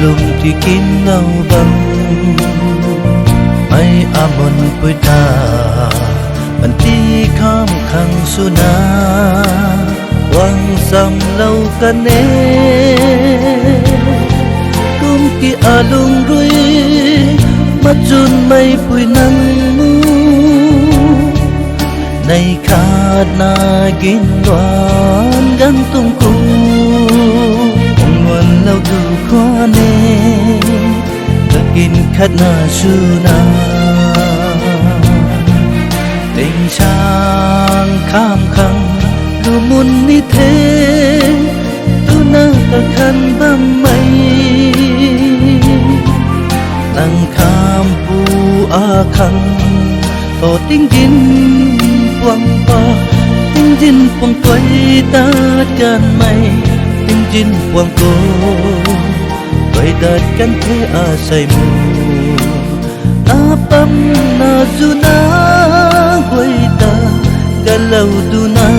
lùng thì kín ngâu vắng mai amon quê ta bạn ti kham khang suna quang sam lâu kane kum ki alung rui machun mai pui nang mu nay khát na gin loan gan tung cu nguồn lâu tu khó nè gin khát na suna tình sang kham khang lu mun ni thế tu na ka khan bam mai nang kham pu a khang to ting gin quăng pa tinh jin quăng quay ta can mây tinh jin quăng cô quay ta can thế a say mù a pam na zuna quay ta cả lâu tu na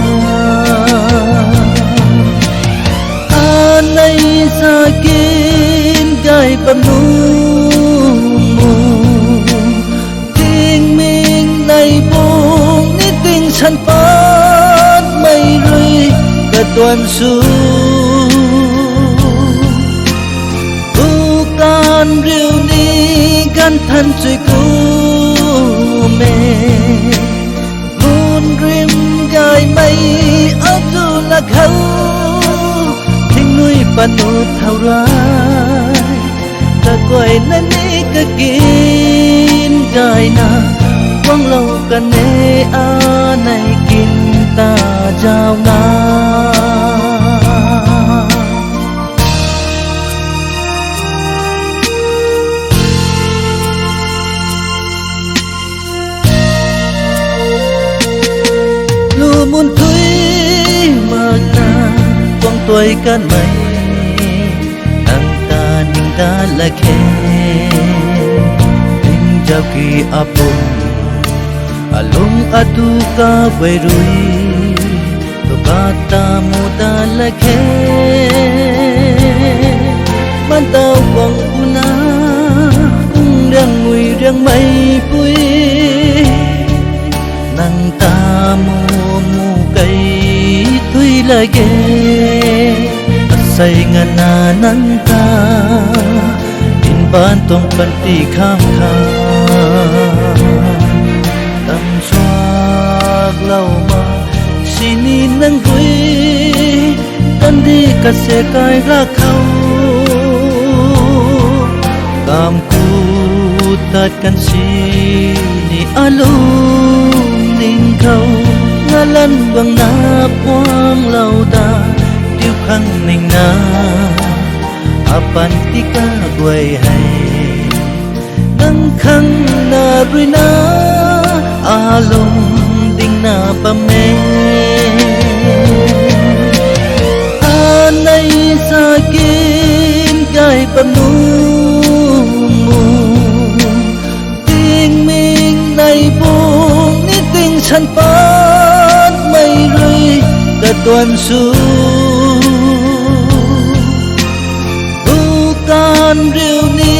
a nay sa kin gai pam nu mù tiếng mình nay buông săn phát mây rơi cả toàn su u can riu ni gan thân chơi cu mê muôn rim gai mây ấp du là khâu thinh nuôi pan nụ thao rai ta quay nên đi cả kín gai na quăng lâu cả nê a này kín ta giao na lu muốn thui mơ na quăng tuổi can mây ta ninh ta là khe ninh giao kỳ áp alung atu ka berui to kata muda lakhe mantau wang una kung riang ngui riang mai pui nang ta mu kai tui lage asai ngana nang ta in ban tong panti kham lâu mà sini nang vui tan đi cả xe cài ra khâu cam cu tát can sini alo ninh khâu ngã lăn bằng na quang lâu ta tiêu khăng ninh na apan tika quay hay nang khăng na rui na alung na pa me a nay sa kin gai pa nu mu tình mình nay buông ni tình săn phát mây rơi cả toàn su u can riu ni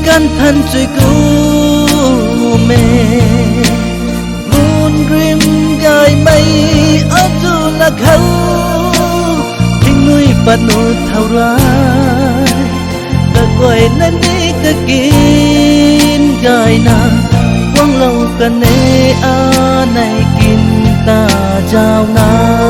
gan thân chơi cu mê rim gai mây ấp du là khâu thinh nuôi pan nụ thao rai ta quay nên đi cả kín gai na quăng lâu cả nê a này kín ta giao na